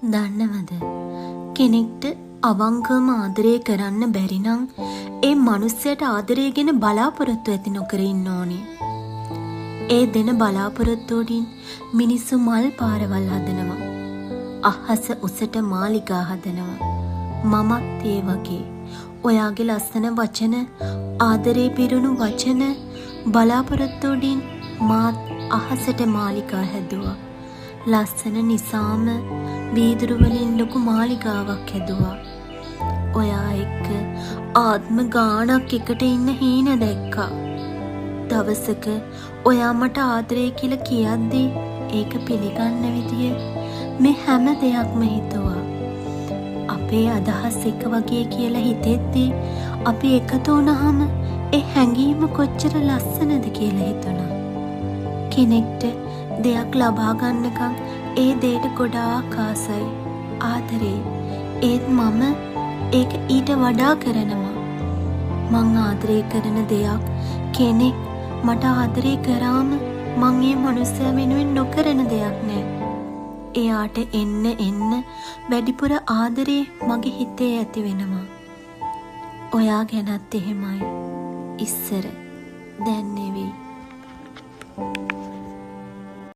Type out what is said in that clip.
දන්නවද කෙනෙක්ට අවංකවම ආදරය කරන්න බැරි නම් ඒ මනුස්සයට ආදරය ගැන බලාපොරොත්තු ඇති නොකර ඉන්න ඕනේ. ඒ දෙන බලාපොරොත්තු වලින් මිනිස්සු මල් පාරවල් හදනවා. අහස උසට මාලිගා හදනවා. මමත් ඒ වගේ ඔයාගේ ලස්සන වචන, ආදරේ පිරුණු වචන බලාපොරොත්තු වලින් මාත් අහසට මාලිගා හැදුවා. ලස්සන නිසාම වීදුරු වලින් ලොකු මාලිගාවක් හැදුවා. ඔයා එක්ක ආත්ම ගාණක් එකට ඉන්න හීන දැක්කා. දවසක ඔයා මට ආදරේ කියලා කියද්දී ඒක පිළිගන්න විදිය මේ හැම දෙයක්ම හිතුවා. අපේ අදහස් එක වගේ කියලා හිතෙද්දී අපි එකතු වුණාම ඒ හැඟීම කොච්චර ලස්සනද කියලා හිතුණා. කෙනෙක්ට දෙයක් ලබා ගන්නකම් ඒ දෙයට ගොඩාක් ආසයි, ආදරේ. ඒත් මම ඒක ඊට වඩා කරනවා. මං ආදරේ කරන දෙයක් කෙනෙක් මට ආදරේ කරාම මං ඒ මනුස්සයා වෙනුවෙන් නොකරන දෙයක් නෑ. එයාට එන්න වැඩිපුර ආදරේ මගේ හිතේ ඇති වෙනවා. ඔයා ගැනත් එහෙමයි. ඉස්සර දැන් නෙවෙයි.